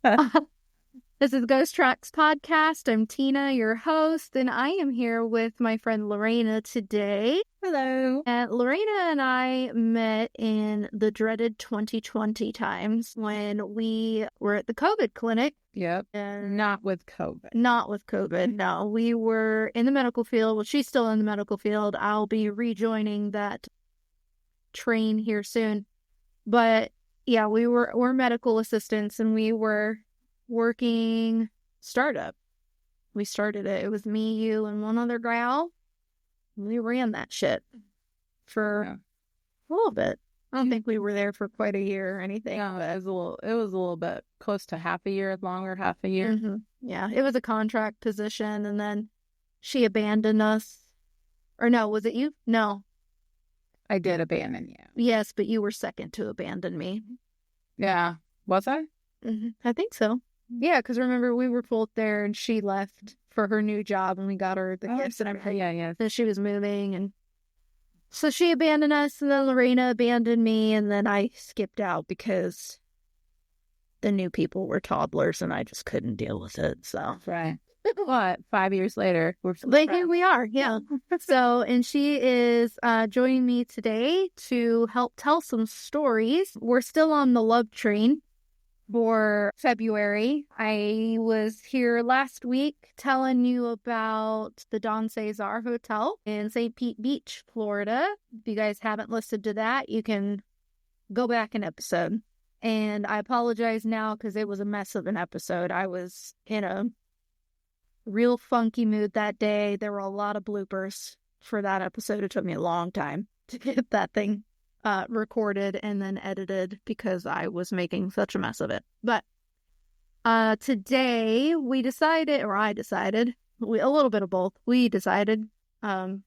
This is Ghost Tracks Podcast. I'm Tina, your host, and I am here with my friend Lorena today. Hello. And Lorena and I met in the dreaded 2020 times when we were at the COVID clinic. Yep. And Not with COVID. Not with COVID, no. We were in the medical field. Well, she's still in the medical field. I'll be rejoining that train here soon. But yeah, we're medical assistants, and we were working startup. We started it. It was me, you, and one other gal. We ran that shit for a little bit. I don't think we were there for quite a year or anything. No, it was a little bit close to half a year, longer half a year. Mm-hmm. Yeah, it was a contract position, and then she abandoned us. Or no, was it you? No. I did abandon you. Yes, but you were second to abandon me. Yeah. Was I? Mm-hmm. I think so. Yeah, because remember, we were both there, and she left for her new job, and we got her the gifts and everything. Yeah. Then she was moving, and so she abandoned us, and then Lorena abandoned me, and then I skipped out because the new people were toddlers, and I just couldn't deal with it, so. Right. What? 5 years later, we're still Like, friends. here we are, yeah. So, and she is joining me today to help tell some stories. We're still on the love train for February. I was here last week telling you about the Don Cesar Hotel in St. Pete Beach, Florida. If you guys haven't listened to that, you can go back an episode. And I apologize now because it was a mess of an episode. I was in a real funky mood that day. There were a lot of bloopers for that episode. It took me a long time to get that thing recorded and then edited because I was making such a mess of it. But today we decided, or I decided, a little bit of both, we decided that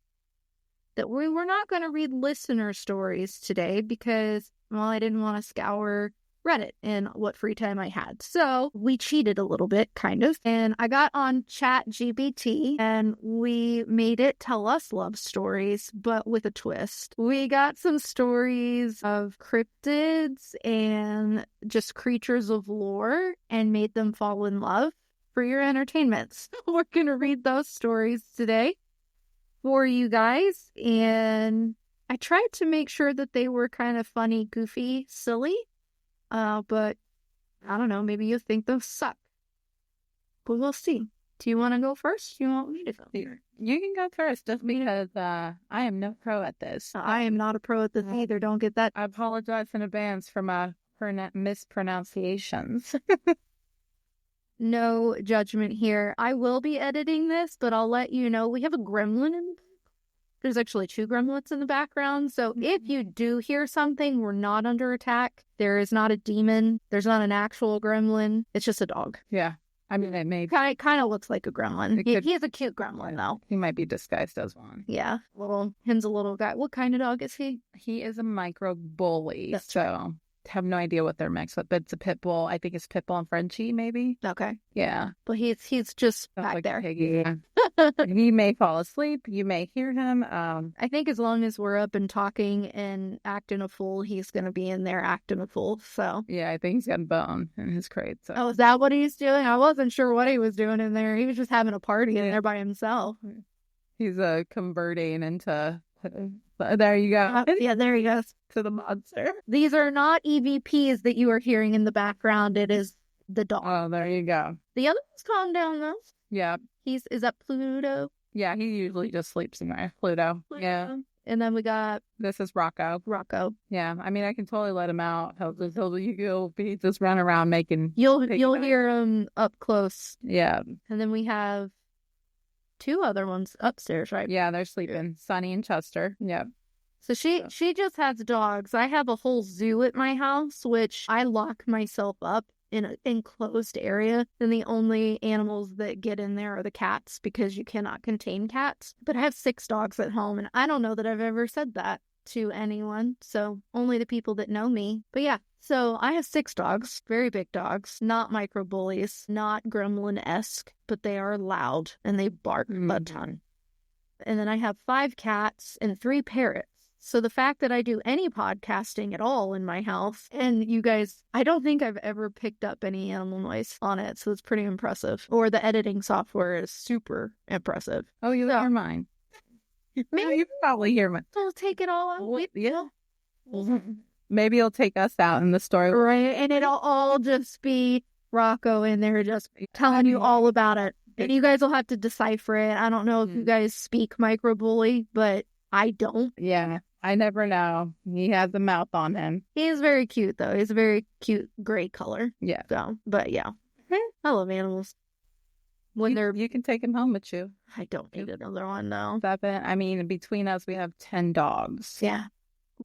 we were not going to read listener stories today because, well, I didn't want to scour Reddit in what free time I had. So we cheated a little bit, kind of. And I got on ChatGPT and we made it tell us love stories, but with a twist. We got some stories of cryptids and just creatures of lore and made them fall in love for your entertainment. So we're going to read those stories today for you guys. And I tried to make sure that they were kind of funny, goofy, silly. But I don't know, maybe you think those suck. But we'll see. Do you want to go first? Do you want me to go? You can go first, just because I am no pro at this. I am not a pro at this either. Don't get that. I apologize in advance for my mispronunciations. No judgment here. I will be editing this, but I'll let you know we have a gremlin in the There's actually 2 gremlins in the background, so if you do hear something, we're not under attack. There is not a demon. There's not an actual gremlin. It's just a dog. Yeah. I mean, it may kind of looks like a gremlin. He's a cute gremlin, though. He might be disguised as one. Yeah. Him's a little guy. What kind of dog is he? He is a micro bully. That's so right. Have no idea what they're mixed with, but it's a pit bull. I think it's pit bull and Frenchie, maybe. Okay. Yeah. But he's just Sounds back like there. Piggy. He may fall asleep. You may hear him. I think as long as we're up and talking and acting a fool, he's going to be in there acting a fool. So Yeah, I think he's got a bone in his crate. So. Oh, is that what he's doing? I wasn't sure what he was doing in there. He was just having a party in there by himself. He's converting into... There you go. Yeah, there he goes. To the monster. These are not EVPs that you are hearing in the background. It is the dog. Oh, there you go. The other one's calmed down, though. Yeah. Is that Pluto? Yeah, he usually just sleeps in there. Pluto. Yeah. And then we got This is Rocco. Yeah, I mean, I can totally let him out. He'll be just run around making... You'll hear him up close. Yeah. And then we have 2 other ones upstairs, right? Yeah, they're sleeping. Sunny and Chester. Yep. So she just has dogs. I have a whole zoo at my house, which I lock myself up in an enclosed area. And the only animals that get in there are the cats because you cannot contain cats. But I have 6 dogs at home, and I don't know that I've ever said that to anyone. So only the people that know me. But yeah, so I have 6 dogs, very big dogs, not micro bullies, not gremlin-esque, but they are loud and they bark a ton. And then I have 5 cats and 3 parrots. So the fact that I do any podcasting at all in my house, and you guys, I don't think I've ever picked up any animal noise on it, so it's pretty impressive. Or the editing software is super impressive. Oh, you'll hear mine. Maybe you probably hear mine. I'll take it all out. Yeah. Maybe it'll take us out in the story. Right, and it'll all just be Rocco in there just telling you all about it. And you guys will have to decipher it. I don't know if you guys speak microbully, but I don't. Yeah, I never know. He has a mouth on him. He is very cute, though. He's a very cute gray color. Yeah. So, but yeah. I love animals. When you can take him home with you. I don't need another one, though. 7. I mean, between us, we have 10 dogs. Yeah.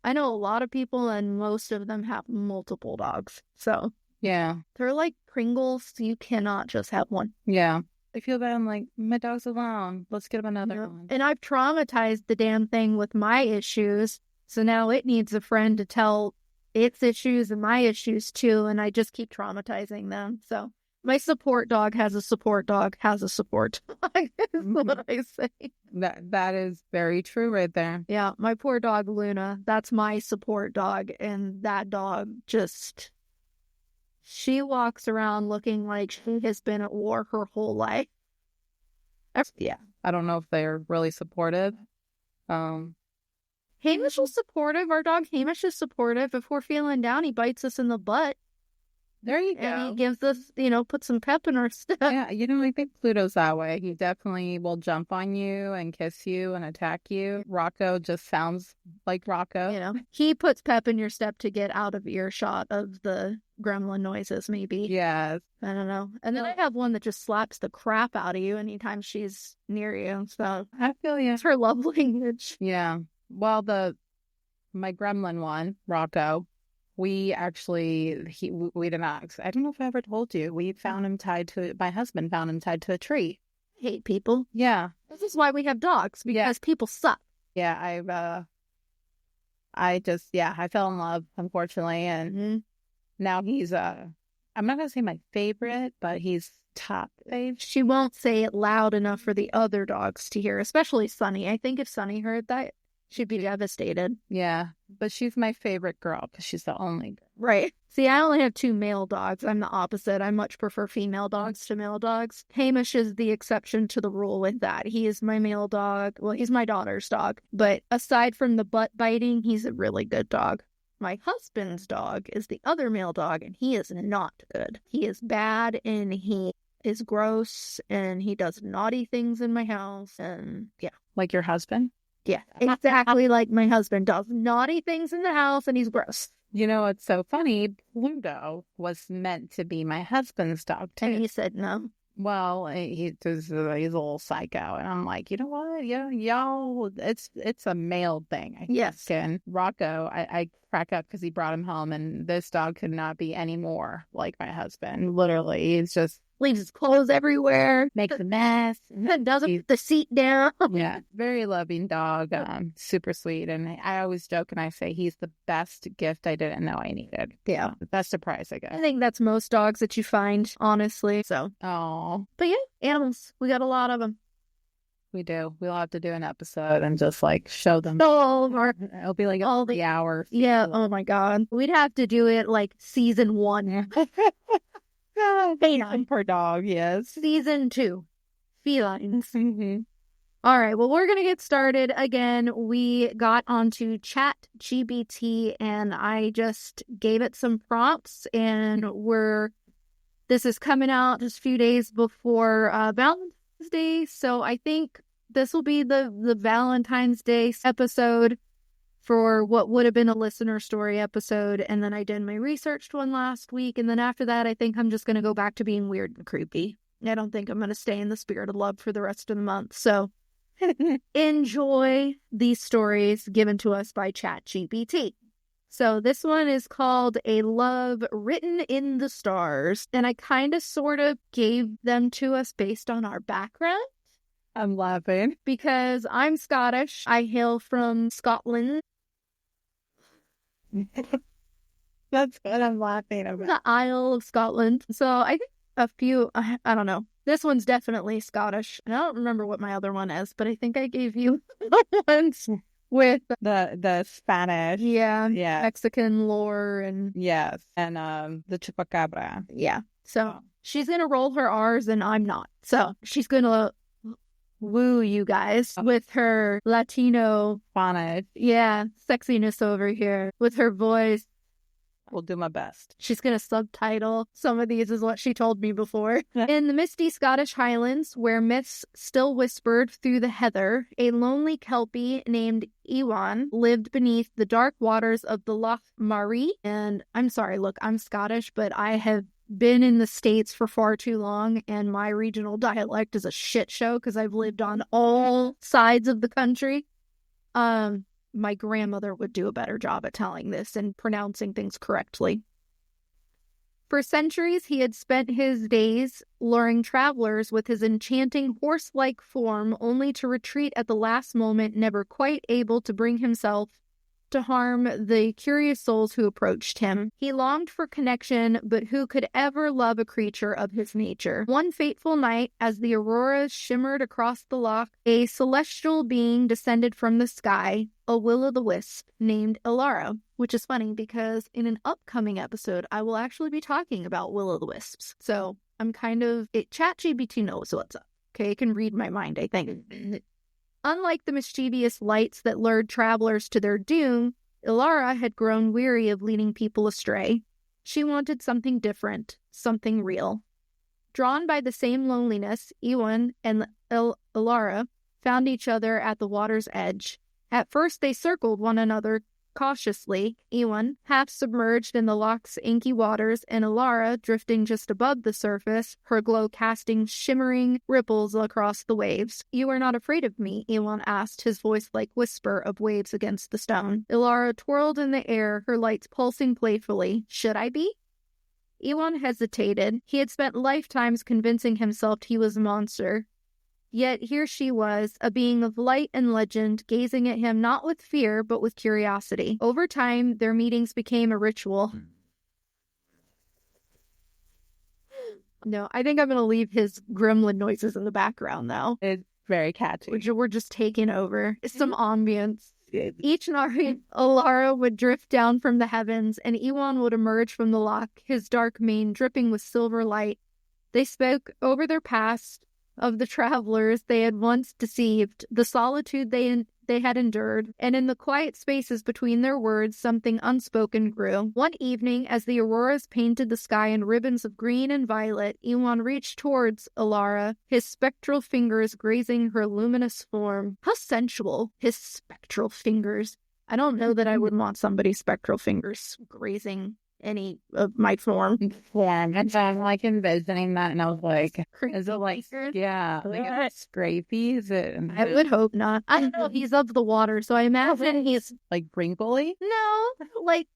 I know a lot of people, and most of them have multiple dogs. So, yeah. They're like Pringles. You cannot just have one. Yeah. I feel bad. I'm like, my dog's alone. Let's get him another one. And I've traumatized the damn thing with my issues. So now it needs a friend to tell its issues and my issues too. And I just keep traumatizing them. So my support dog has a support dog has a support dog is what I say. That is very true right there. Yeah. My poor dog, Luna, that's my support dog. And that dog just... She walks around looking like she has been at war her whole life. Yeah. I don't know if they're really supportive. Hamish is supportive. Our dog Hamish is supportive. If we're feeling down, he bites us in the butt. There you go. And he gives us, put some pep in our step. Yeah, I think Pluto's that way. He definitely will jump on you and kiss you and attack you. Rocco just sounds like Rocco. He puts pep in your step to get out of earshot of the gremlin noises, maybe. Yes. I don't know. And then I have one that just slaps the crap out of you anytime she's near you. So I feel you. It's her love language. Yeah. Well, my gremlin one, Rocco, we did not, I don't know if I ever told you, my husband found him tied to a tree. I hate people. Yeah. This is why we have dogs, because people suck. Yeah, I fell in love, unfortunately, and now he's, I'm not going to say my favorite, but he's top fave. She won't say it loud enough for the other dogs to hear, especially Sunny. I think if Sunny heard that, she'd be devastated. Yeah, but she's my favorite girl because she's the only girl. Right. See, I only have 2 male dogs. I'm the opposite. I much prefer female dogs to male dogs. Hamish is the exception to the rule with that. He is my male dog. Well, he's my daughter's dog. But aside from the butt biting, he's a really good dog. My husband's dog is the other male dog, and he is not good. He is bad, and he is gross, and he does naughty things in my house, and yeah. Like your husband? Yeah, exactly like my husband does. Naughty things in the house, and he's gross. You know what's so funny? Pluto was meant to be my husband's dog, too. And he said no. Well, he's a little psycho. And I'm like, you know what? Yeah, y'all, it's a male thing, I think. Yes. And Rocco, I crack up because he brought him home, and this dog could not be any more like my husband. Literally, he's just... leaves his clothes everywhere, makes a mess, doesn't put the seat down. Yeah, very loving dog, super sweet. And I always joke and I say he's the best gift I didn't know I needed. Yeah, the best surprise, I guess. I think that's most dogs that you find, honestly. So, but yeah, animals, we got a lot of them. We do. We'll have to do an episode and just show them. It'll be like all the hours. Yeah. Oh my God, we'd have to do it like season 1. Feline per dog, yes. Season 2, felines. All right, well, we're going to get started. Again, we got onto ChatGPT, and I just gave it some prompts, and this is coming out just a few days before Valentine's Day, so I think this will be the Valentine's Day episode for what would have been a listener story episode, and then I did my researched one last week, and then after that, I think I'm just going to go back to being weird and creepy. I don't think I'm going to stay in the spirit of love for the rest of the month, so enjoy these stories given to us by ChatGPT. So this one is called A Love Written in the Stars, and I kind of sort of gave them to us based on our background. I'm laughing. Because I'm Scottish. I hail from Scotland. That's what I'm laughing about. The Isle of Scotland. So I think a few, I don't know. This one's definitely Scottish. And I don't remember what my other one is, but I think I gave you ones with the Spanish. yeah, Yeah. Mexican lore and Yes. And the chupacabra. yeah. So she's gonna roll her R's and I'm not. So she's gonna woo you guys with her Latino Spanish. yeah, sexiness over here with her voice. Will do my best. She's going to subtitle some of these, is what she told me before. In the misty Scottish Highlands, where myths still whispered through the heather, a lonely Kelpie named Ewan lived beneath the dark waters of the Loch Maree. And I'm sorry, look, I'm Scottish, but I have been in the States for far too long, and my regional dialect is a shit show because I've lived on all sides of the country. My grandmother would do a better job at telling this and pronouncing things correctly. For centuries, he had spent his days luring travelers with his enchanting horse-like form, only to retreat at the last moment, never quite able to bring himself to harm the curious souls who approached him. He longed for connection, but who could ever love a creature of his nature? One fateful night, as the auroras shimmered across the loch, a celestial being descended from the sky, a will-o'-the-wisp named Ilara, which is funny because in an upcoming episode, I will actually be talking about will-o'-the-wisps. So I'm ChatGPT knows what's up. Okay, it can read my mind, I think. Unlike the mischievous lights that lured travelers to their doom, Ilara had grown weary of leading people astray. She wanted something different, something real. Drawn by the same loneliness, Ewan and Ilara found each other at the water's edge. At first they circled one another cautiously, Ewan half submerged in the loch's inky waters and Ilara drifting just above the surface, her glow casting shimmering ripples across the waves. "You are not afraid of me?" Ewan asked, his voice like whisper of waves against the stone. Ilara twirled in the air, her lights pulsing playfully. "Should I be?" Ewan hesitated. He had spent lifetimes convincing himself he was a monster. Yet here she was, a being of light and legend, gazing at him not with fear, but with curiosity. Over time, their meetings became a ritual. No, I think I'm going to leave his gremlin noises in the background, though. It's very catchy. We're just taking over. Some ambience. Each night, Ilara would drift down from the heavens, and Ewan would emerge from the loch, his dark mane dripping with silver light. They spoke over their past, of the travelers they had once deceived, the solitude they had endured, and in the quiet spaces between their words, something unspoken grew. One evening, as the auroras painted the sky in ribbons of green and violet, Ewan reached towards Ilara, his spectral fingers grazing her luminous form. How sensual, his spectral fingers. I don't know that I would want somebody's spectral fingers grazing any of my form. Yeah, and I'm like envisioning that, and I was like, is it like, yeah, like it's scrapey? Is it? I would hope not. I don't know. He's of the water, so I imagine he's like wrinkly. No, like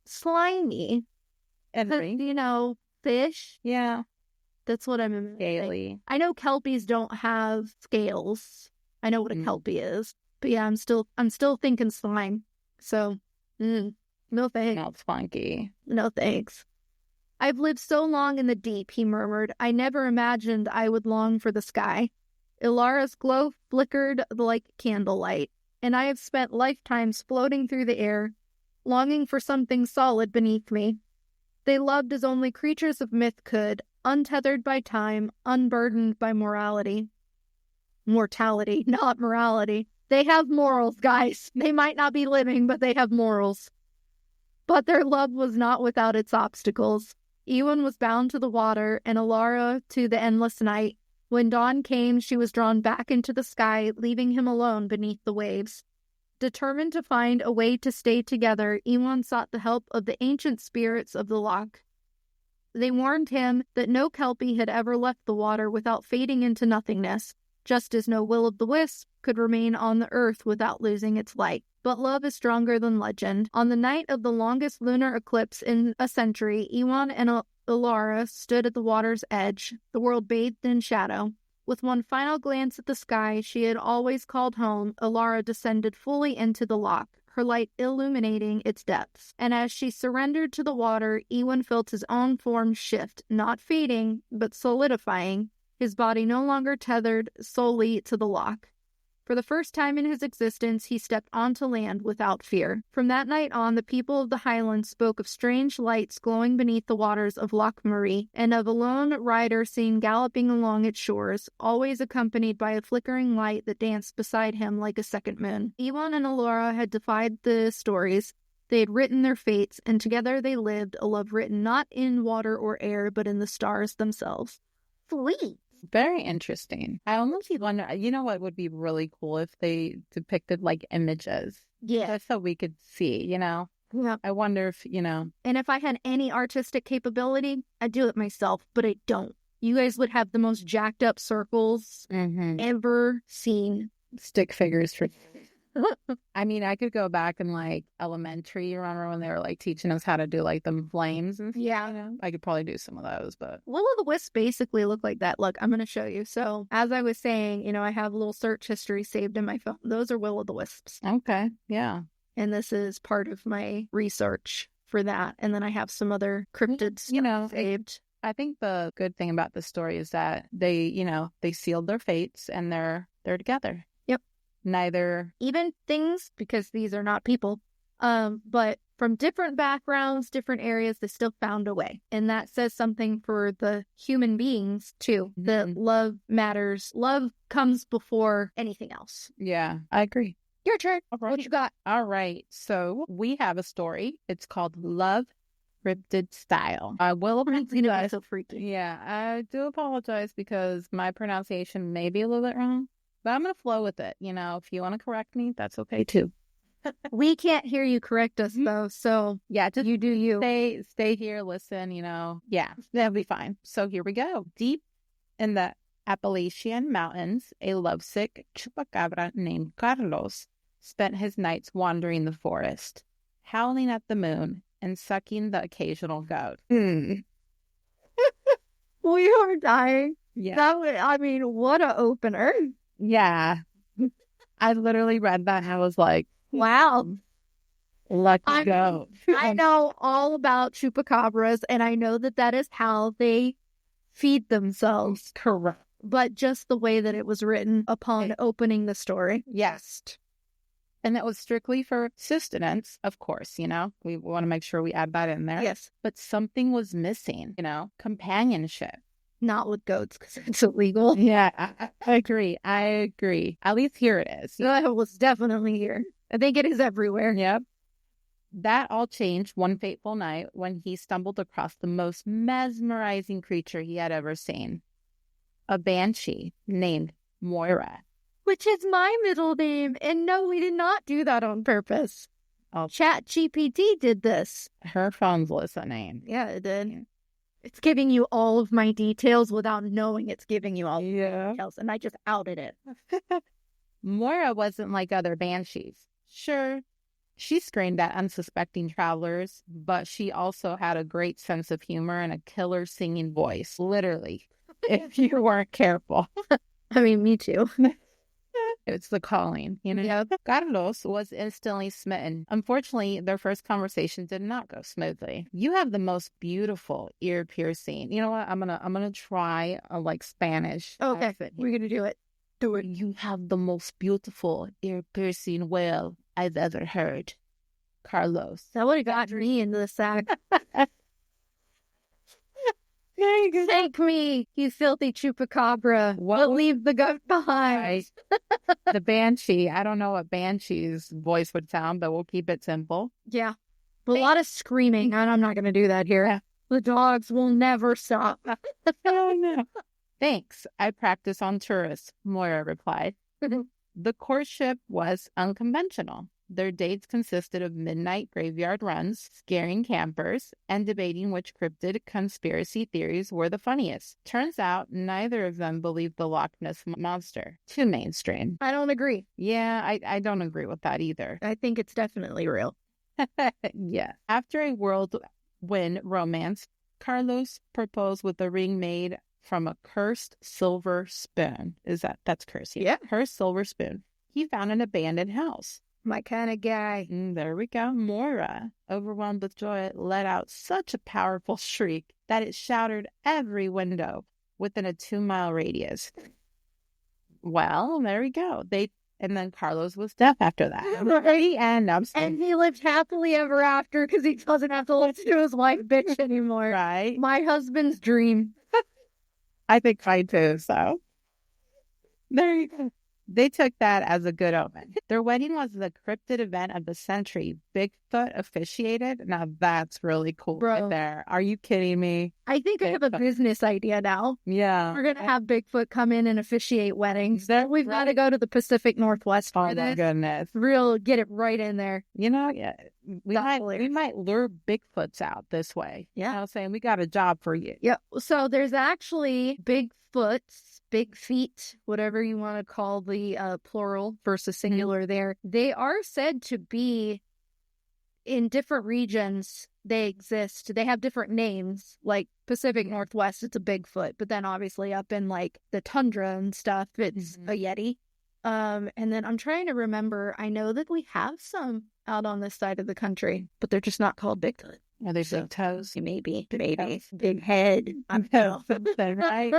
slimy. And fish. Yeah, that's what I'm imagining. Scaly. I know kelpies don't have scales. I know what a kelpie is, but yeah, I'm still thinking slime. So. No thanks. Not funky. No thanks. "I've lived so long in the deep," he murmured. "I never imagined I would long for the sky." Ilara's glow flickered like candlelight, and I have spent lifetimes floating through the air, longing for something solid beneath me. They loved as only creatures of myth could, untethered by time, unburdened by mortality, not morality. They have morals, guys. They might not be living, but they have morals. But their love was not without its obstacles. Ewan was bound to the water, and Ilara to the endless night. When dawn came, she was drawn back into the sky, leaving him alone beneath the waves. Determined to find a way to stay together, Ewan sought the help of the ancient spirits of the loch. They warned him that no kelpie had ever left the water without fading into nothingness, just as no will-o'-the-wisp could remain on the earth without losing its light. But love is stronger than legend. On the night of the longest lunar eclipse in a century, Ewan and Ilara stood at the water's edge, the world bathed in shadow. With one final glance at the sky she had always called home, Ilara descended fully into the loch, her light illuminating its depths. And as she surrendered to the water, Ewan felt his own form shift, not fading, but solidifying, his body no longer tethered solely to the loch. For the first time in his existence, he stepped onto land without fear. From that night on, the people of the Highlands spoke of strange lights glowing beneath the waters of Loch Marie, and of a lone rider seen galloping along its shores, always accompanied by a flickering light that danced beside him like a second moon. Ewan and Alora had defied the stories. They had written their fates, and together they lived a love written not in water or air, but in the stars themselves. Sweet. Very interesting. I almost wonder, you know what would be really cool if they depicted like images? Yeah. Just so we could see, you know? Yeah. I wonder if, you know. And if I had any artistic capability, I'd do it myself, but I don't. You guys would have the most jacked up circles ever seen. Stick figures for. I mean, I could go back in like elementary. Remember when they were like teaching us how to do like the flames and stuff? Yeah. You know? I could probably do some of those, but Will-o'-the-wisp basically look like that. Look, I'm going to show you. So as I was saying, you know, I have a little search history saved in my phone. Those are will-o'-the-wisps. okay, yeah. And this is part of my research for that. And then I have some other cryptid stuff, you know, saved. I think the good thing about the story is that they, you know, they sealed their fates and they're together. Neither. Even things, because these are not people, but from different backgrounds, different areas, they still found a way. And that says something for the human beings, too. That love matters. Love comes before anything else. Yeah, I agree. Your turn. All right. What you got? All right. So we have a story. It's called Love Cryptid Style. I will apologize. So freaky. Yeah, I do apologize because my pronunciation may be a little bit wrong. But I'm going to flow with it. You know, if you want to correct me, that's okay too. We can't hear you correct us, though. So, yeah, just you do you. Stay here, listen, you know. Yeah, that'll be fine. So here we go. Deep in the Appalachian Mountains, a lovesick chupacabra named Carlos spent his nights wandering the forest, howling at the moon and sucking the occasional goat. We are dying. Yeah. I mean, what a opener. Yeah. I literally read that and I was like, wow. Lucky goat. I know all about chupacabras, and I know that is how they feed themselves. Correct. But just the way that it was written upon opening the story. Yes. And that was strictly for sustenance, of course, you know. We want to make sure we add that in there. Yes. But something was missing, you know, companionship. Not with goats, because it's illegal. Yeah, I agree. I agree. At least here it is. It was definitely here. I think it is everywhere. Yep. That all changed one fateful night when he stumbled across the most mesmerizing creature he had ever seen. A banshee named Moira. Which is my middle name. And no, we did not do that on purpose. Oh, ChatGPT did this. Her phone's listening. Yeah, it did. Yeah. It's giving you all of my details without knowing it's giving you all the details. And I just outed it. Moira wasn't like other banshees. Sure, she screamed at unsuspecting travelers, but she also had a great sense of humor and a killer singing voice. Literally, if you weren't careful. I mean, me too. It's the calling, you know? Yeah. Carlos was instantly smitten. Unfortunately, their first conversation did not go smoothly. You have the most beautiful ear piercing. You know what? I'm gonna try a like Spanish. Okay, we're gonna do it. Do it. You have the most beautiful ear piercing wail I've ever heard, Carlos. That would have got me into the sack. Thank me, you filthy chupacabra. We'll leave the goat behind. The banshee. I don't know what banshee's voice would sound, but we'll keep it simple. Yeah. A lot of screaming, and I'm not going to do that here. The dogs will never stop. Oh, no. Thanks. I practice on tourists, Moira replied. The courtship was unconventional. Their dates consisted of midnight graveyard runs, scaring campers, and debating which cryptid conspiracy theories were the funniest. Turns out neither of them believed the Loch Ness Monster. Too mainstream. I don't agree. Yeah, I don't agree with that either. I think it's definitely real. Yeah. After a whirlwind romance, Carlos proposed with a ring made from a cursed silver spoon. That's cursed? Yeah. Cursed silver spoon. He found an abandoned house. My kind of guy. There we go. Moira, overwhelmed with joy, let out such a powerful shriek that it shattered every window within a 2-mile radius. Well, there we go. And then Carlos was deaf after that. Right? And he lived happily ever after because he doesn't have to listen to his wife bitch anymore. Right? My husband's dream. I think I too. So there you go. They took that as a good omen. Their wedding was the cryptid event of the century. Bigfoot officiated. Now that's really cool. Bro. Right there. Are you kidding me? I think I have a business idea now. Yeah. We're going to have Bigfoot come in and officiate weddings. We've got to go to the Pacific Northwest for Oh, this. my goodness. Get it right in there. You know, yeah, we might lure Bigfoots out this way. Yeah. You know what I'm saying? We got a job for you. Yeah. So there's actually Bigfoots, big feet, whatever you want to call the plural versus singular there. They are said to be in different regions. They exist. They have different names. Like Pacific Northwest, it's a Bigfoot. But then obviously up in like the tundra and stuff, it's a Yeti. And then I'm trying to remember, I know that we have some out on this side of the country, but they're just not called Bigfoot. Are they big toes? Maybe. Big head. I'm right.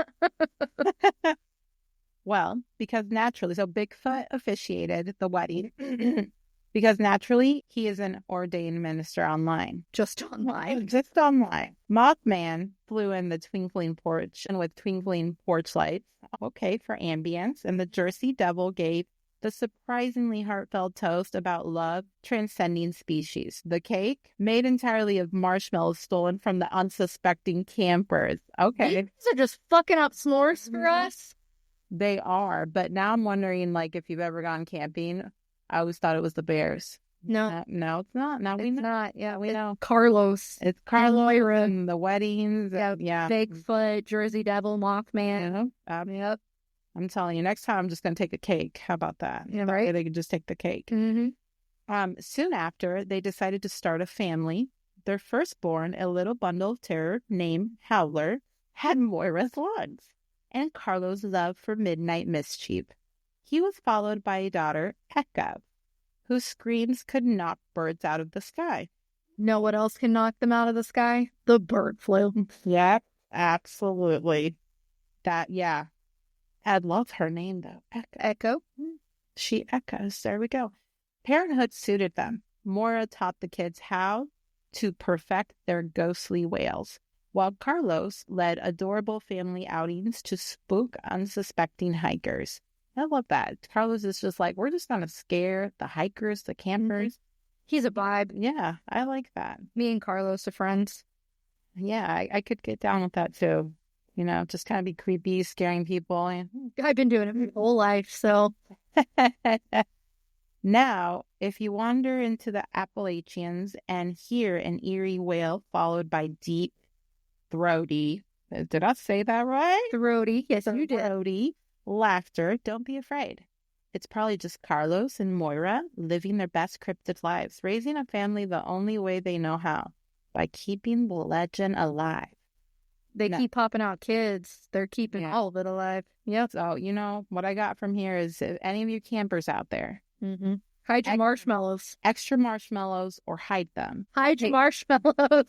Well, because naturally, so Bigfoot officiated the wedding. Because naturally, he is an ordained minister online. Just online. Just online. Mothman flew in the twinkling porch and with twinkling porch lights. Okay, for ambience. And the Jersey Devil gave the surprisingly heartfelt toast about love transcending species. The cake, made entirely of marshmallows stolen from the unsuspecting campers. Okay. These are just fucking up s'mores for us. They are. But now I'm wondering, like, if you've ever gone camping, I always thought it was the bears. No. No, it's not. Now we know. It's not. Yeah, we know. It's Carlos and the weddings. Yeah. Bigfoot, Jersey Devil, Mothman. Yep. I'm telling you, next time I'm just going to take a cake. How about that? Yeah, right. They could just take the cake. Soon after, they decided to start a family. Their firstborn, a little bundle of terror named Howler, had Moira's lungs and Carlos' love for midnight mischief. He was followed by a daughter, Echo, whose screams could knock birds out of the sky. Know what else can knock them out of the sky? The bird flu. Yep, absolutely. I love her name, though. Echo. She echoes. There we go. Parenthood suited them. Moira taught the kids how to perfect their ghostly wails, while Carlos led adorable family outings to spook unsuspecting hikers. I love that. Carlos is just like, we're just going to scare the hikers, the campers. He's a vibe. Yeah, I like that. Me and Carlos are friends. Yeah, I could get down with that too. You know, just kind of be creepy, scaring people. I've been doing it my whole life, so. Now, if you wander into the Appalachians and hear an eerie wail followed by deep, throaty, did I say that right? Throaty, yes, you did. Throaty laughter, don't be afraid. It's probably just Carlos and Moira living their best cryptid lives, raising a family the only way they know how, by keeping the legend alive. They keep popping out kids. They're keeping all of it alive. Yep. So, you know, what I got from here is if any of you campers out there, hide your marshmallows. Extra marshmallows or hide them. Hide your marshmallows.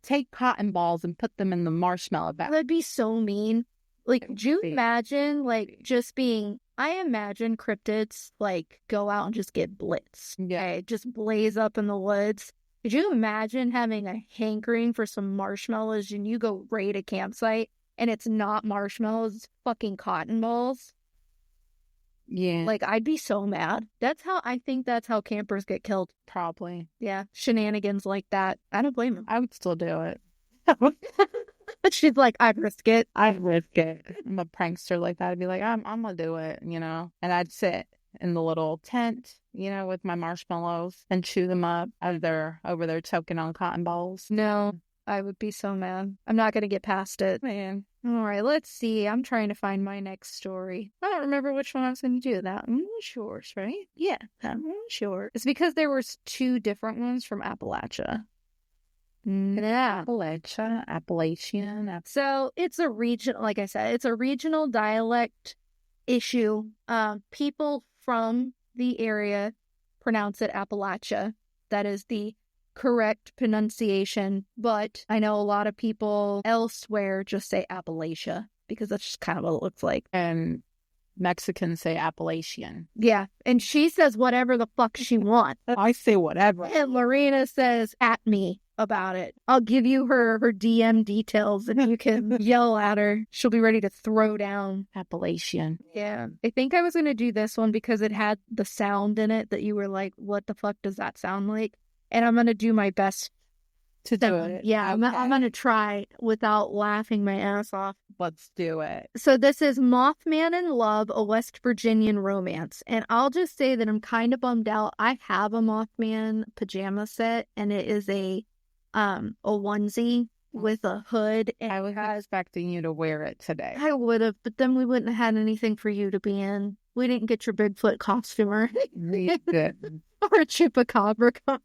Take cotton balls and put them in the marshmallow bag. That'd be so mean. Like, do you imagine, like, just being, I imagine cryptids, like, go out and just get blitzed. Yeah. Okay? Just blaze up in the woods. Could you imagine having a hankering for some marshmallows and you go raid a campsite and it's not marshmallows, it's fucking cotton balls? Yeah. Like, I'd be so mad. I think that's how campers get killed. Probably. Yeah. Shenanigans like that. I don't blame them. I would still do it. She's like, I'd risk it. I'd risk it. I'm a prankster like that. I'd be like, I'm going to do it, you know? And I'd sit in the little tent, you know, with my marshmallows and chew them up as they're over there choking on cotton balls. No, I would be so mad. I'm not going to get past it. Man. All right, let's see. I'm trying to find my next story. I don't remember which one I was going to do. That one was yours, right? Yeah, that one was yours. It's because there was two different ones from Appalachia. Yeah. Appalachian. So it's a region, like I said, it's a regional dialect issue. People from the area pronounce it Appalachia. That is the correct pronunciation. But I know a lot of people elsewhere just say Appalachia because that's just kind of what it looks like. And Mexicans say Appalachian. Yeah. And she says whatever the fuck she wants. I say whatever. And Lorena says at me about it. I'll give you her DM details and you can yell at her. She'll be ready to throw down. Appalachian. Yeah. I think I was going to do this one because it had the sound in it that you were like, what the fuck does that sound like? And I'm going to do my best to do it. Yeah, okay. I'm going to try without laughing my ass off. Let's do it. So this is Mothman in Love, a West Virginian romance. And I'll just say that I'm kind of bummed out. I have a Mothman pajama set, and it is a onesie with a hood. And I was expecting you to wear it today. I would have, but then we wouldn't have had anything for you to be in. We didn't get your Bigfoot costume or a chupacabra costume.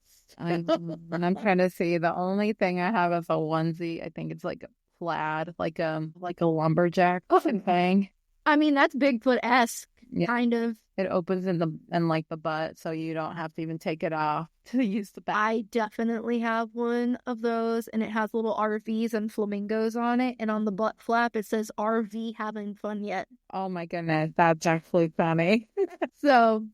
I'm trying to see. The only thing I have is a onesie. I think it's like a plaid, like a lumberjack thing. I mean, that's Bigfoot-esque, kind of. It opens in the butt, so you don't have to even take it off to use the back. I definitely have one of those, and it has little RVs and flamingos on it, and on the butt flap it says RV having fun yet. Oh my goodness, that's actually funny. So,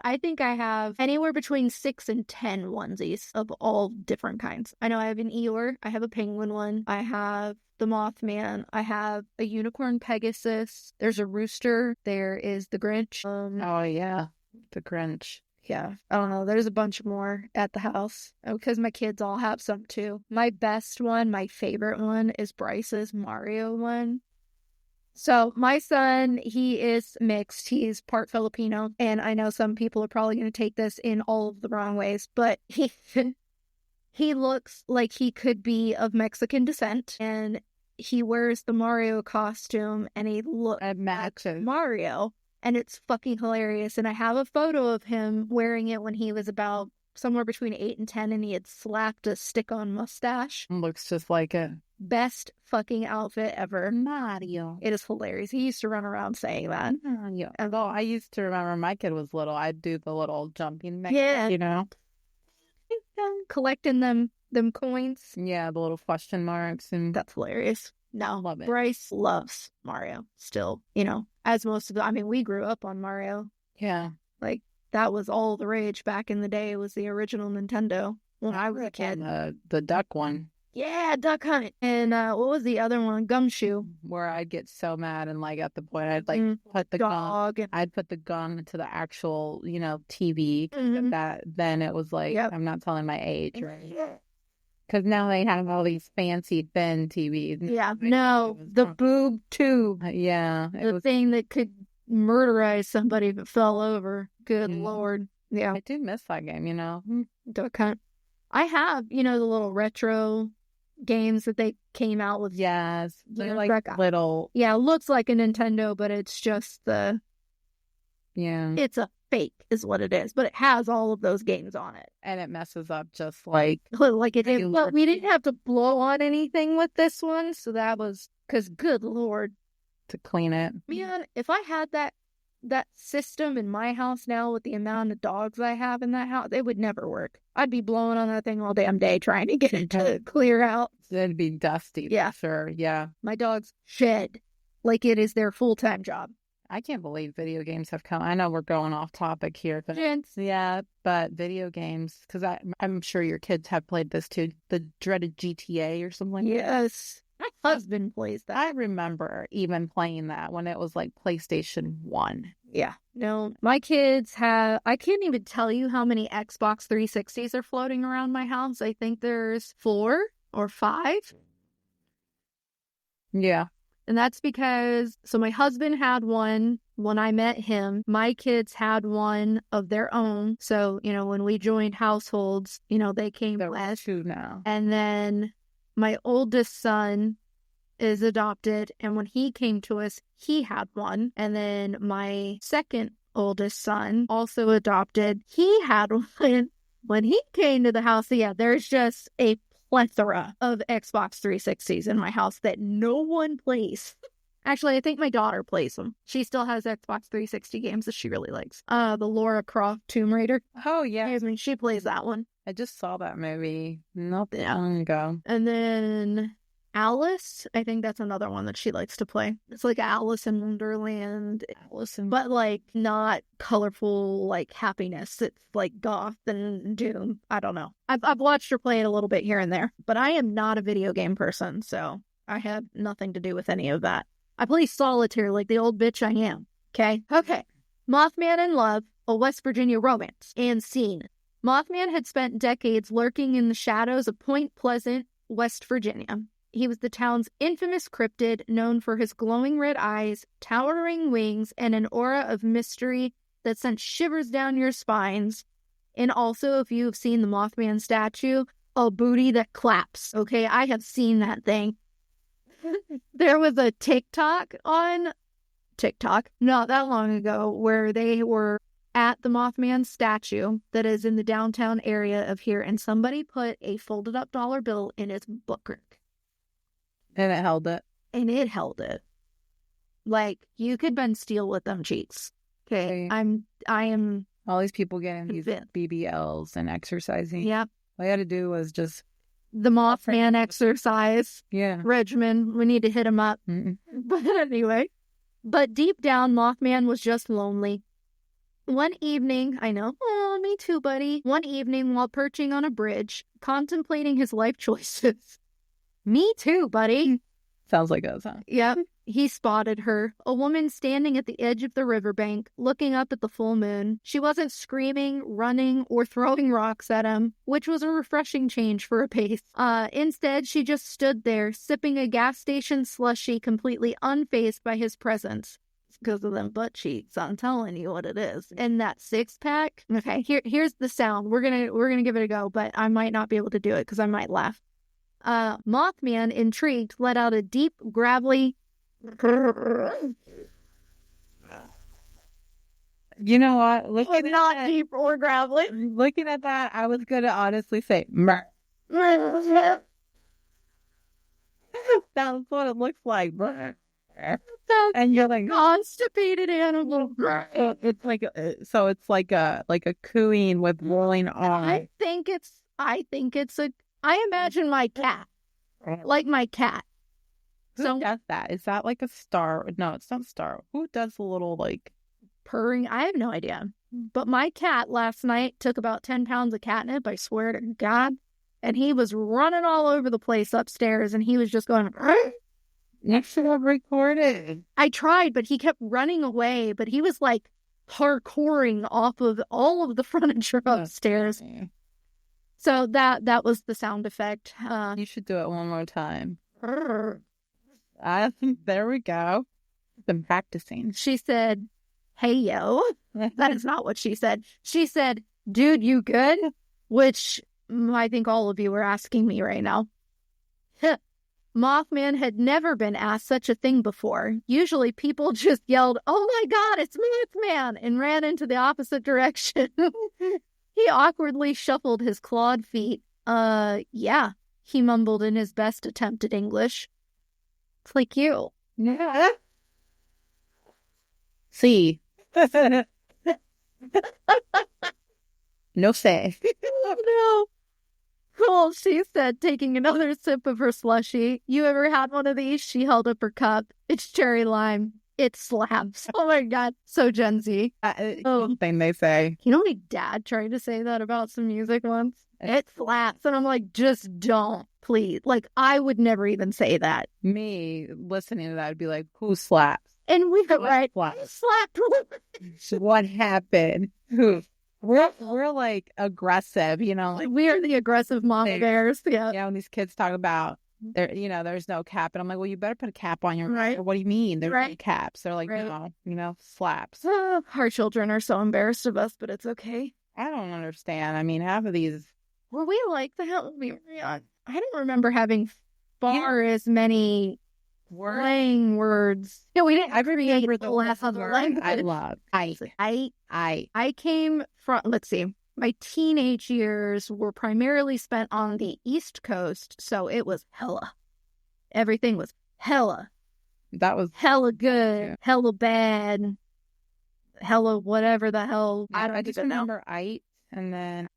I think I have anywhere between 6 and 10 onesies of all different kinds. I know I have an Eeyore, I have a penguin one, I have the Mothman, I have a unicorn Pegasus, there's a rooster, there is the Grinch. Oh yeah, the Grinch. Yeah, I don't know, there's a bunch more at the house because my kids all have some too. My best one, my favorite one is Bryce's Mario one. So my son, he is mixed. He's part Filipino, and I know some people are probably going to take this in all of the wrong ways, but he looks like he could be of Mexican descent, and he wears the Mario costume, and he looks like Mario, and it's fucking hilarious. And I have a photo of him wearing it when he was about somewhere between 8 and 10, and he had slapped a stick-on mustache. Looks just like it. Best fucking outfit ever. Mario. It is hilarious. He used to run around saying that. Mario. Although I used to remember my kid was little, I'd do the little jumping mix, collecting them coins. Yeah, the little question marks. And that's hilarious. No, love it. Bryce loves Mario still, as most of we grew up on Mario. Yeah. Like, that was all the rage back in the day, was the original Nintendo when I was a kid. The duck one. Yeah, Duck Hunt. And what was the other one? Gumshoe. Where I'd get so mad and at the point I'd put the dog. gun. I'd put the gun to the actual, TV. Mm-hmm. That then it was like, yep. I'm not telling my age, right? Because now they have all these fancy thin TVs. Yeah, no, the boob tube. Yeah. The thing that could murderize somebody if it fell over. Good Lord. Yeah. I do miss that game, Duck Hunt. I have, the little retro games that they came out with. Yes. They're little. Yeah, it looks like a Nintendo, but it's just it's a fake is what it is. But it has all of those games on it. And it messes up just like it did. Well, we didn't have to blow on anything with this one. So that was, because good Lord. To clean it. Man, if I had that system in my house now with the amount of dogs I have in that house, it would never work. I'd be blowing on that thing all damn day trying to get it to clear out. It'd be dusty. Yeah. For sure. Yeah. My dogs shed like it is their full-time job. I can't believe video games have come. I know we're going off topic here, but but video games, because I'm sure your kids have played this too, the dreaded GTA or something like that. Yes. My husband plays that. I remember even playing that when it was like PlayStation 1. Yeah. No, my kids I can't even tell you how many Xbox 360s are floating around my house. I think there's 4 or 5. Yeah. And that's because, so my husband had one when I met him. My kids had one of their own. So, when we joined households, they came with. 2 now. And then my oldest son is adopted, and when he came to us, he had one. And then my second oldest son, also adopted, he had one when he came to the house. So yeah, there's just a plethora of Xbox 360s in my house that no one plays. Actually, I think my daughter plays them. She still has Xbox 360 games that she really likes. The Lara Croft Tomb Raider. Oh, yeah. She plays that one. I just saw that movie not that long ago. And then Alice, I think that's another one that she likes to play. It's like Alice in Wonderland, but like not colorful like happiness. It's like goth and doom. I don't know. I've watched her play it a little bit here and there, but I am not a video game person, so I have nothing to do with any of that. I play solitaire like the old bitch I am. Okay. Mothman in Love, a West Virginia romance, and scene. Mothman had spent decades lurking in the shadows of Point Pleasant, West Virginia. He was the town's infamous cryptid, known for his glowing red eyes, towering wings, and an aura of mystery that sent shivers down your spines. And also, if you've seen the Mothman statue, a booty that claps. Okay, I have seen that thing. There was a TikTok on TikTok not that long ago where they were at the Mothman statue that is in the downtown area of here, and somebody put a folded up dollar bill in its bookmark. And it held it. And it held it. Like, you could bend steel with them cheeks. Okay. I am. All these people getting these BBLs and exercising. Yep. All I had to do was just. The Mothman exercise. Yeah. Regimen. We need to hit him up. But anyway. But deep down, Mothman was just lonely. One evening, I know. Oh, me too, buddy. One evening, while perching on a bridge, contemplating his life choices. Me too, buddy. Sounds like us, huh? Yep. He spotted her, a woman standing at the edge of the riverbank, looking up at the full moon. She wasn't screaming, running, or throwing rocks at him, which was a refreshing change for a pace. Instead, she just stood there, sipping a gas station slushie, completely unfazed by his presence. It's because of them butt cheeks. I'm telling you what it is. And that six-pack. Okay, here's the sound. We're gonna give it a go, but I might not be able to do it because I might laugh. Mothman, intrigued, let out a deep, gravelly. You know what? Looking not at deep or gravelly. Looking at that, I was gonna honestly say, "Mer." That's what it looks like. And you're like constipated animal. It's like so. It's like a cooing with rolling eyes. I imagine my cat, like my cat. Who does that? Is that like a star? No, it's not star. Who does the little like purring? I have no idea. But my cat last night took about 10 pounds of catnip, I swear to God. And he was running all over the place upstairs, and he was just going, you should have recorded. I tried, but he kept running away. But he was like parkouring off of all of the furniture upstairs. Okay. So that was the sound effect. You should do it one more time. There we go. Been practicing. She said, "Hey, yo." That is not what she said. She said, "Dude, you good?" Which I think all of you are asking me right now. Mothman had never been asked such a thing before. Usually people just yelled, "Oh my God, it's Mothman," and ran into the opposite direction. He awkwardly shuffled his clawed feet. Yeah, he mumbled in his best attempt at English. It's like you. Yeah. See. No say. Oh, no. Well, she said, taking another sip of her slushie. You ever had one of these? She held up her cup. It's cherry lime. It slaps. Oh my God. So Gen Z. Thing they say. You know, my dad tried to say that about some music once. It slaps. And I'm like, just don't, please. Like, I would never even say that. Me listening to that would be like, who slaps? And we were right. Slapped. What happened? Who? We're like aggressive, you know. Like, we are the aggressive mama bears. Yeah. Yeah, when these kids talk about there's no cap, and I'm like, well, you better put a cap on your right. What do you mean? There's no caps. They're like, no, slaps. Our children are so embarrassed of us, but it's okay. I don't understand. I mean, half of these. Were we like that? I don't remember having far as many slang words. No, we didn't. I remember the last other language. I love. I came from. Let's see. My teenage years were primarily spent on the East Coast, so it was hella. Everything was hella. That was hella good, hella bad, hella whatever the hell. I just remember and then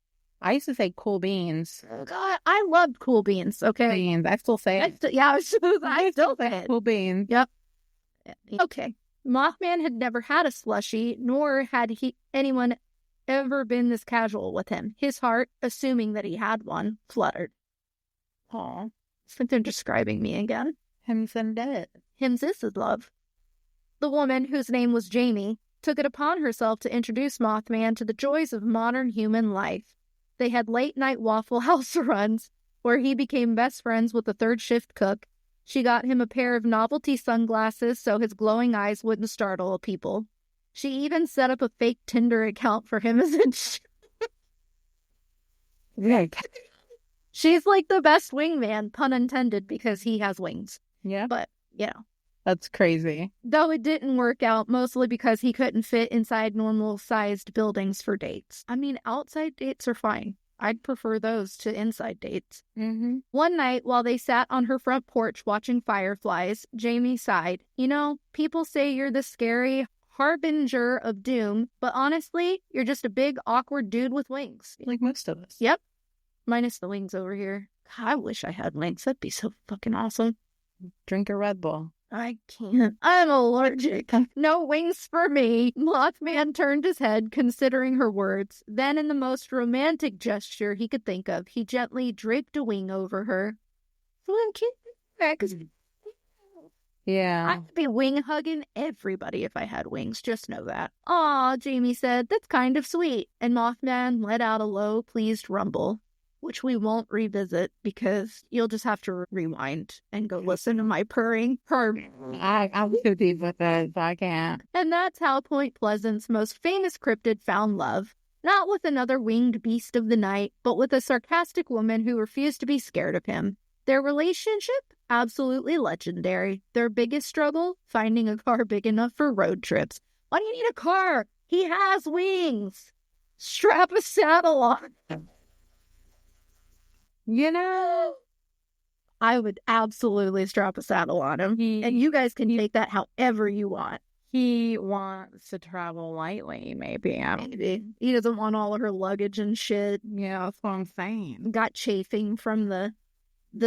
I used to say cool beans. Oh, God, I loved cool beans. Okay. Beans. I still say it. I still say it. Cool beans. Yep. Okay. Mothman had never had a slushie, nor had anyone ever been this casual with him. His heart, assuming that he had one, fluttered. Aw. It's like they're describing me again. Hims and dead. Hims is love. The woman, whose name was Jamie, took it upon herself to introduce Mothman to the joys of modern human life. They had late-night Waffle House runs, where he became best friends with the third-shift cook. She got him a pair of novelty sunglasses so his glowing eyes wouldn't startle people. She even set up a fake Tinder account for him as She's like the best wingman, pun intended, because he has wings. Yeah. But, That's crazy. Though it didn't work out, mostly because he couldn't fit inside normal-sized buildings for dates. I mean, outside dates are fine. I'd prefer those to inside dates. Mm-hmm. One night, while they sat on her front porch watching fireflies, Jamie sighed. You know, people say you're the scary harbinger of doom, but honestly, you're just a big, awkward dude with wings. Like most of us. Yep. Minus the wings over here. God, I wish I had wings. That'd be so fucking awesome. Drink a Red Bull. I can't. I'm allergic. No wings for me. Mothman turned his head, considering her words. Then, in the most romantic gesture he could think of, he gently draped a wing over her. Yeah. I'd be wing hugging everybody if I had wings. Just know that. Aw, Jamie said, that's kind of sweet. And Mothman let out a low, pleased rumble, which we won't revisit because you'll just have to rewind and go listen to my purring. I'm too deep with it, so I can't. And that's how Point Pleasant's most famous cryptid found love. Not with another winged beast of the night, but with a sarcastic woman who refused to be scared of him. Their relationship? Absolutely legendary. Their biggest struggle? Finding a car big enough for road trips. Why do you need a car? He has wings. Strap a saddle on. You know, I would absolutely strap a saddle on him. And you guys can take that however you want. he wants to travel lightly, maybe. I don't know. Maybe. He doesn't want all of her luggage and shit. Yeah, that's what I'm saying. Got chafing from the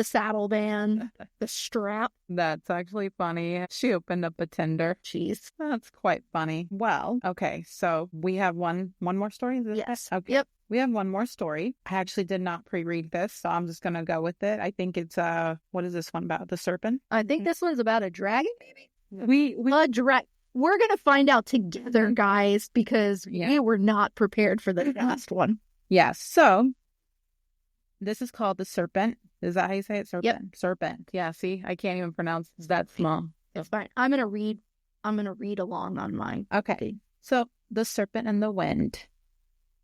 saddle band, the strap. That's actually funny. She opened up a Tinder. Jeez. That's quite funny. Well, okay, so we have one more story? Is this Yes. it? Okay. Yep. We have one more story. I actually did not pre-read this, so I'm just going to go with it. I think it's, what is this one about? The serpent? I think this one's about a dragon, maybe? We A dragon. We're going to find out together, guys, because we were not prepared for the last one. Yes. So this is called the serpent. Is that how you say it? Serpent. Yep. Serpent. Yeah. See, I can't even pronounce that small. It's fine. I'm going to read along on mine. Okay. So the serpent and the wind.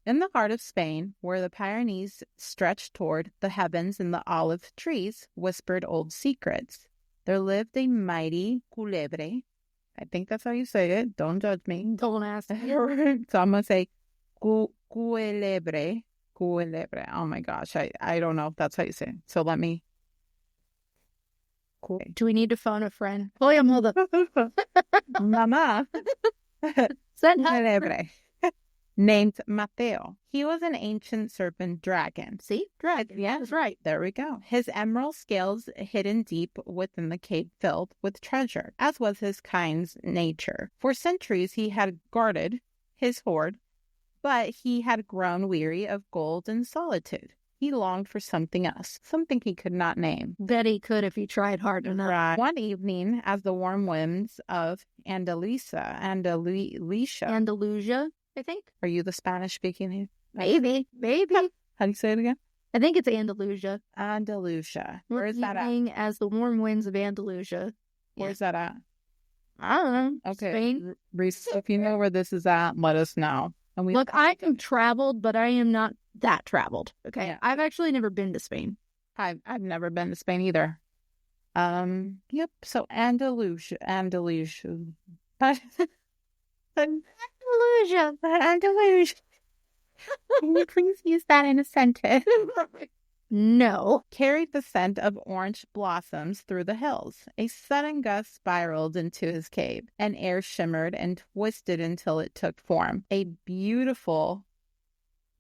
In the heart of Spain, where the Pyrenees stretched toward the heavens and the olive trees whispered old secrets, there lived a mighty culebre. I think that's how you say it. Don't judge me. Don't ask me. So I'm going to say culebre. Culebre. Oh my gosh. I don't know if that's how you say it. So let me. Do we need to phone a friend? Oye, mother. Mama. Send her. Culebre. Named Mateo. He was an ancient serpent dragon. See? Dragon. Yeah, That's right. there we go. His emerald scales hidden deep within the cape filled with treasure, as was his kind's nature. For centuries he had guarded his hoard, but he had grown weary of gold and solitude. He longed for something else, something he could not name. Bet he could if he tried hard enough. Right. One evening, as the warm winds of Andalusia, I think. are you the Spanish speaking here? Maybe. How do you say it again? I think it's Andalusia. Andalusia. Where is that at? Evening as the warm winds of Andalusia. Where's that at? I don't know. Okay. Spain. If you know where this is at, let us know. And Look, I am traveled, but I am not that traveled. Okay. Yeah. I've actually never been to Spain. I've never been to Spain either. Yep. So Andalusia. Andalusia. Can you please use that in a sentence? No. Carried the scent of orange blossoms through the hills. A sudden gust spiraled into his cave, and air shimmered and twisted until it took form. A beautiful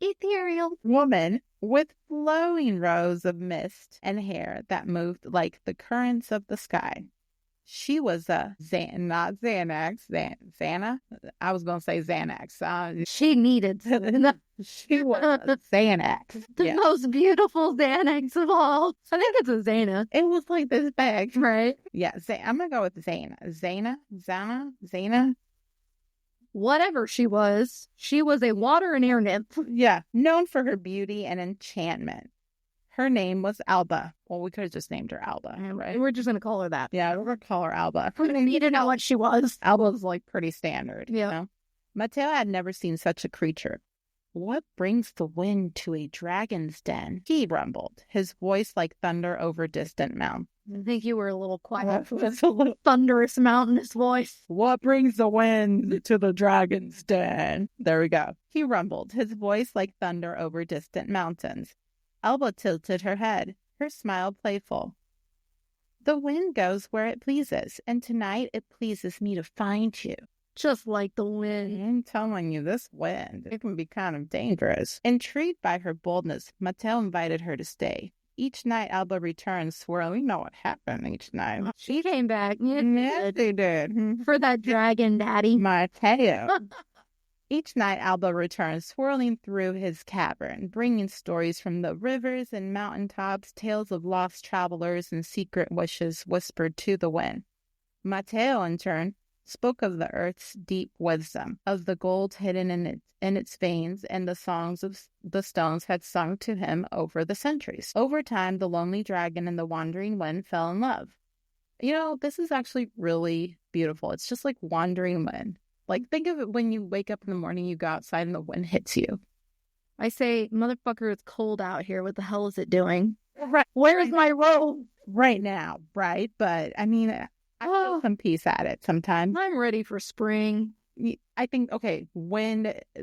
Ethereal. Woman with flowing rows of mist and hair that moved like the currents of the sky. She was a not Xanax, Xana. I was going to say Xanax. She needed She was a Xanax. the most beautiful Xanax of all. I think it's a Xana. It was like this bag. Right. Yeah, I'm going to go with Xana. Xana? Whatever she was a water and air nymph. Yeah, known for her beauty and enchantment. Her name was Alba. Well, we could have just named her Alba, right? We're just going to call her that. Yeah, we're going to call her Alba. We didn't know what she was. Alba's like pretty standard. Yeah. You know? Mateo had never seen such a creature. What brings the wind to a dragon's den? He rumbled, his voice like thunder over distant mountains. I think you were a little quiet for this thunderous mountainous voice. What brings the wind to the dragon's den? There we go. He rumbled, his voice like thunder over distant mountains. Alba tilted her head, her smile playful. The wind goes where it pleases, and tonight it pleases me to find you. Just like the wind. I'm telling you, this wind, it can be kind of dangerous. Intrigued by her boldness, Mattel invited her to stay. Each night, Alba returned, swirling. We know what happened each night. She came back. Yes, she did. For that dragon daddy. Mateo. Each night, Alba returned, swirling through his cavern, bringing stories from the rivers and mountaintops, tales of lost travelers and secret wishes whispered to the wind. Mateo, in turn, spoke of the earth's deep wisdom, of the gold hidden in its veins, and the songs of the stones had sung to him over the centuries. Over time, the lonely dragon and the wandering wind fell in love. You know, this is actually really beautiful. It's just like wandering wind. Like, think of it when you wake up in the morning, you go outside and the wind hits you. I say, motherfucker, it's cold out here. What the hell is it doing? Right. Where's my robe? Right now, right? But, I mean, I feel some peace at it sometimes. I'm ready for spring. I think, okay,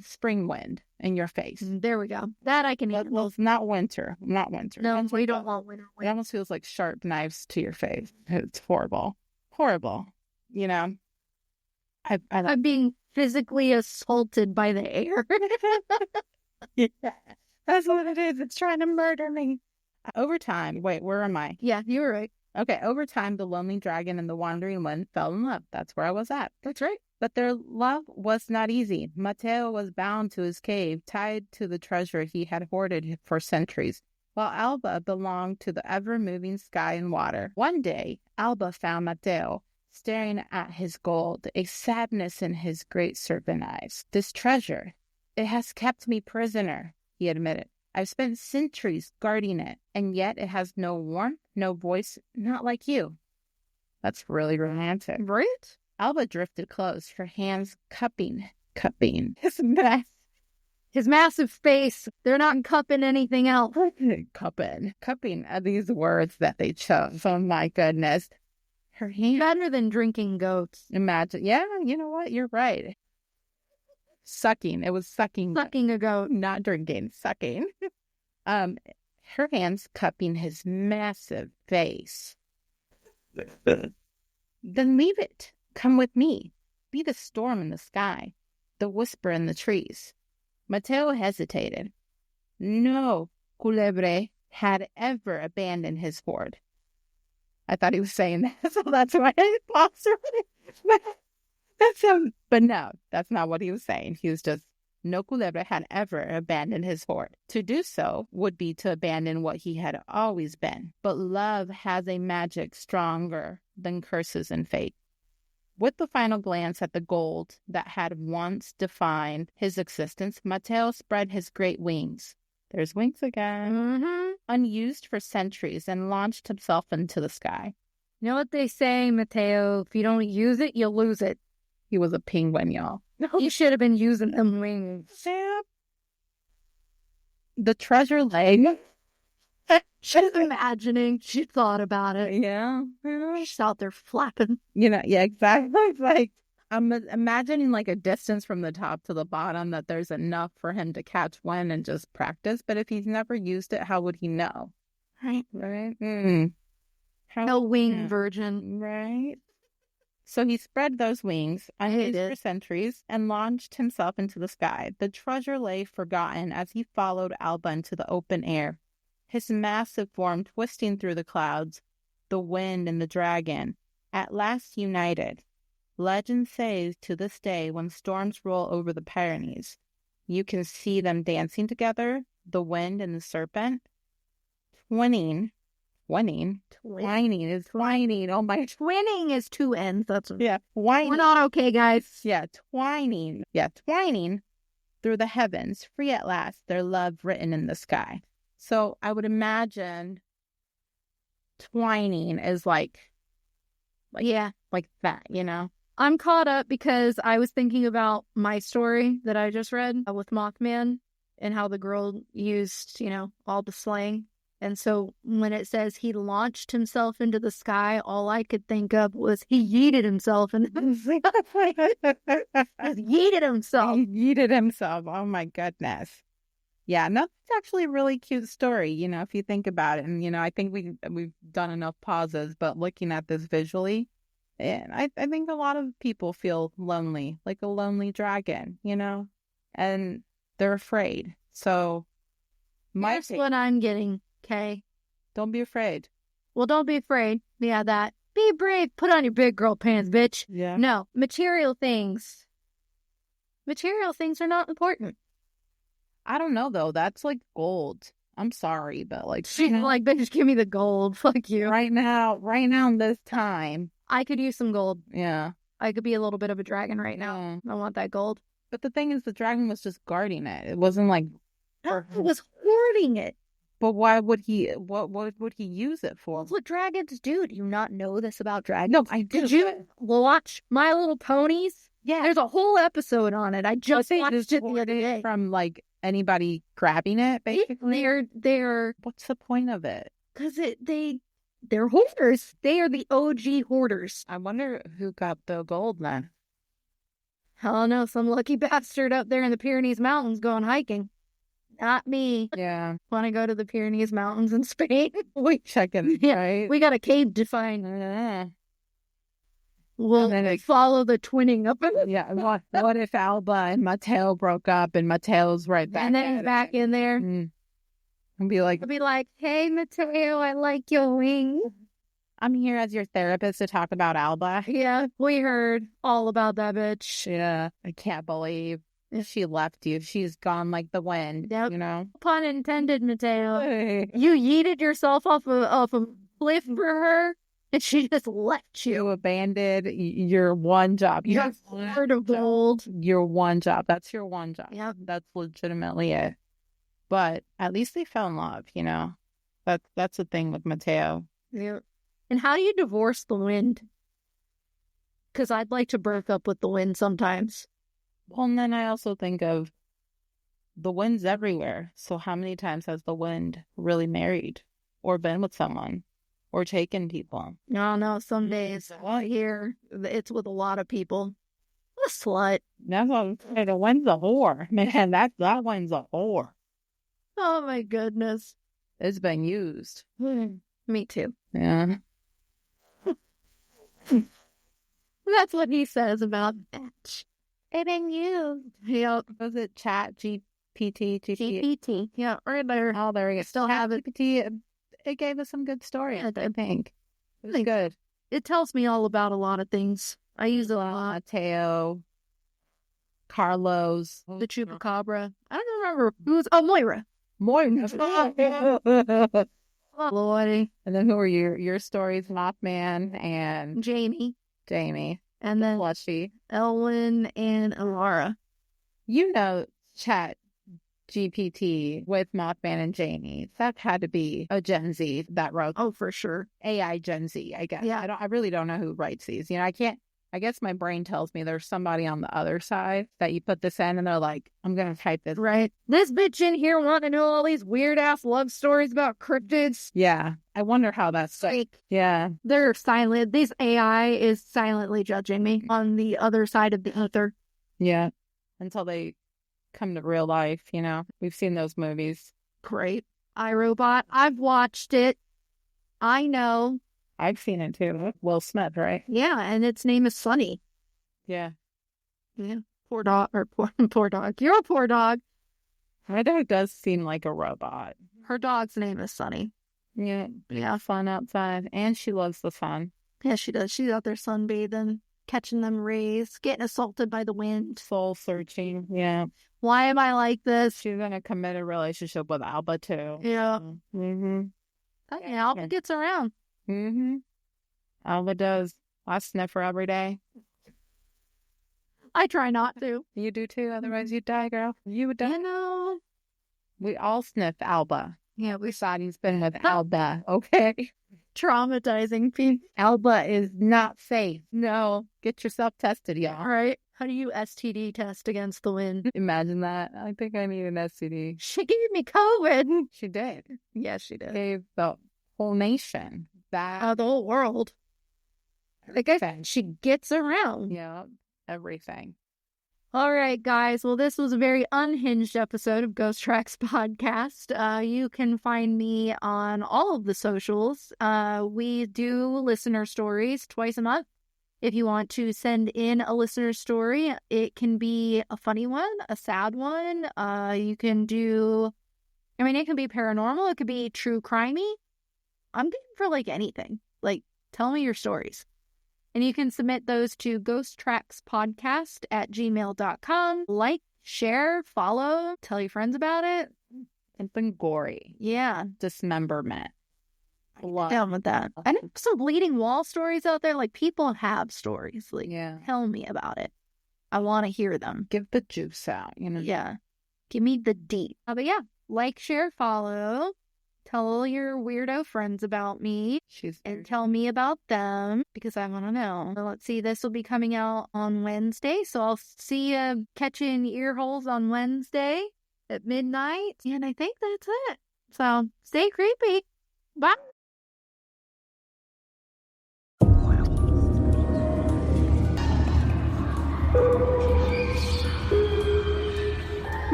spring wind in your face. There we go. That I can eat. Well, it's not winter. Not winter. No, we don't want winter. It almost feels like sharp knives to your face. It's horrible. Horrible. You know? I'm being physically assaulted by the air. Yeah, that's what it is. It's trying to murder me. Over time, wait, where am I? Yeah, you were right. Okay, over time, the lonely dragon and the wandering wind fell in love. That's where I was at. That's right. But their love was not easy. Mateo was bound to his cave, tied to the treasure he had hoarded for centuries, while Alba belonged to the ever-moving sky and water. One day, Alba found Mateo staring at his gold, a sadness in his great serpent eyes. This treasure, it has kept me prisoner, he admitted. I've spent centuries guarding it, and yet it has no warmth, no voice, not like you. That's really romantic. Right? Alba drifted close, her hands cupping his massive face. They're not cupping anything else. Cupping are these words that they chose. Oh my goodness. Her hand. Better than drinking goats. Imagine. Yeah, you know what? You're right. Sucking. It was sucking. Sucking a goat. Not drinking. Sucking. Her hands cupping his massive face. Then leave it. Come with me. Be the storm in the sky, the whisper in the trees. Mateo hesitated. No culebre had ever abandoned his hoard. I thought he was saying that, so that's why I paused. But no, that's not what he was saying. He was just, no culebre had ever abandoned his hoard. To do so would be to abandon what he had always been. But love has a magic stronger than curses and fate. With the final glance at the gold that had once defined his existence, Mateo spread his great wings. There's wings again. Unused for centuries, and launched himself into the sky. You know what they say, Mateo? If you don't use it, you lose it. He was a penguin, y'all. You should have been using them wings. Sam. The treasure lay. She's imagining. She thought about it. Yeah. She's out there flapping. You know, yeah, exactly. Like, I'm imagining like a distance from the top to the bottom that there's enough for him to catch one and just practice. But if he's never used it, how would he know? Right. Right? No wing virgin. Right. So he spread those wings, unused it. for centuries, and launched himself into the sky. The treasure lay forgotten as he followed Alba into the open air, his massive form twisting through the clouds, the wind and the dragon, at last united. Legend says to this day, when storms roll over the Pyrenees, you can see them dancing together, the wind and the serpent, twining. Twining is twining. Oh my. Twinning is two N's. That's Yeah. Twining. We're not okay, guys. Yeah. Twining. Yeah. Twining through the heavens, free at last, their love written in the sky. So I would imagine twining is like Yeah. like that, you know? I'm caught up because I was thinking about my story that I just read with Mothman and how the girl used, all the slang. And so when it says he launched himself into the sky, all I could think of was he yeeted himself and yeeted himself. He yeeted himself. Oh my goodness. Yeah, no, it's actually a really cute story, if you think about it. And, I think we've done enough pauses, but looking at this visually, and I think a lot of people feel lonely, like a lonely dragon, and they're afraid. So That's what I'm getting. Okay. Don't be afraid. Well, don't be afraid. Yeah, that. Be brave. Put on your big girl pants, bitch. Yeah. No, material things are not important. I don't know, though. That's like gold. I'm sorry, but like... She's like, bitch, give me the gold. Fuck you. Right now, in this time. I could use some gold. Yeah. I could be a little bit of a dragon right now. I want that gold. But the thing is, the dragon was just guarding it. It wasn't like... It was hoarding it. But why would he, what would he use it for? That's what dragons do. Do you not know this about dragons? No, I do. Did you watch My Little Ponies? Yeah. There's a whole episode on it. I just watched it the other day. From like anybody grabbing it, basically? They're... What's the point of it? Because they're hoarders. They are the OG hoarders. I wonder who got the gold then. I don't know. Some lucky bastard up there in the Pyrenees Mountains going hiking. Not me. Yeah. Want to go to the Pyrenees Mountains in Spain? We checking, Yeah, right? we got a cave to find. We'll follow the twinning up. Yeah. What if Alba and Mateo broke up and Mateo's right back? And then back in there. And be like, hey, Mateo, I like your wings. I'm here as your therapist to talk about Alba. Yeah, we heard all about that bitch. Yeah. I can't believe she left you. She's gone like the wind, Yep. Pun intended, Mateo. You yeeted yourself off a cliff for her, and she just left you. You abandoned your one job. Your heart of gold. Your one job. That's your one job. Yep. That's legitimately it. But at least they fell in love, That's the thing with Mateo. Yeah. And how do you divorce the wind? Because I'd like to break up with the wind sometimes. Well, and then I also think of the wind's everywhere. So how many times has the wind really married or been with someone or taken people? No, some days here it's with a lot of people. A slut. That's what I'm saying. The wind's a whore. Man, that wind's a whore. Oh my goodness. It's been used. Me too. Yeah. That's what he says about that. It been used. Yep. Was it ChatGPT? GPT. Yeah, right there. Oh, there we go. Still have it. GPT, it gave us some good stories, I think. It was good. It tells me all about a lot of things. I use it a lot. Mateo, Carlos, the chupacabra. I don't remember who's. Oh, Moira. Lordy. And then who were your stories? Mothman and Jamie. And then Slushy, Elwyn and Alara. Chat GPT with Mothman and Jamie. That had to be a Gen Z that wrote. Oh, for sure. AI Gen Z, I guess. Yeah. I really don't know who writes these. I guess my brain tells me there's somebody on the other side that you put this in and they're like, I'm going to type this. Right. This bitch in here want to know all these weird ass love stories about cryptids. Yeah. I wonder how that's fake. Yeah. They're silent. This AI is silently judging me on the other side of the ether. Yeah. Until they come to real life, We've seen those movies. Great. iRobot. I've watched it. I know. I've seen it too. Will Smith, right? Yeah, and its name is Sunny. Yeah. Yeah. Poor dog, or poor dog. You're a poor dog. My dog does seem like a robot. Her dog's name is Sunny. Yeah. Yeah. Fun outside. And she loves the sun. Yeah, she does. She's out there sunbathing, catching them rays, getting assaulted by the wind. Soul searching. Yeah. Why am I like this? She's in a committed relationship with Alba too. Yeah. Mm-hmm. Yeah, Alba gets around. Mm-hmm. Alba does. I sniff her every day. I try not to. You do too, otherwise you'd die, girl. You would die. You know. We all sniff Alba. Yeah, Sadie's been with Alba, okay? Traumatizing people. Alba is not safe. No. Get yourself tested, y'all. All right. How do you STD test against the wind? Imagine that. I think I need an STD. She gave me COVID. She did. Yes, she did. Gave the whole nation. That. The whole world. Like I said, she gets around. Yeah. Everything. All right, guys. Well, this was a very unhinged episode of Ghost Tracks Podcast. You can find me on all of the socials. We do listener stories twice a month. If you want to send in a listener story, it can be a funny one, a sad one. You can do, it can be paranormal. It could be true crimey. I'm game for like anything. Like, tell me your stories. And you can submit those to ghosttrackspodcast@gmail.com. Like, share, follow, tell your friends about it. Something gory. Yeah. Dismemberment. Blood. Down with that. I know some bleeding wall stories out there. Like, people have stories. Like, yeah. Tell me about it. I want to hear them. Give the juice out, you know? Yeah. Give me the deep. But yeah, like, share, follow. Tell all your weirdo friends about me and tell me about them because I want to know. So let's see, this will be coming out on Wednesday. So I'll see you catching ear holes on Wednesday at midnight. And I think that's it. So stay creepy. Bye.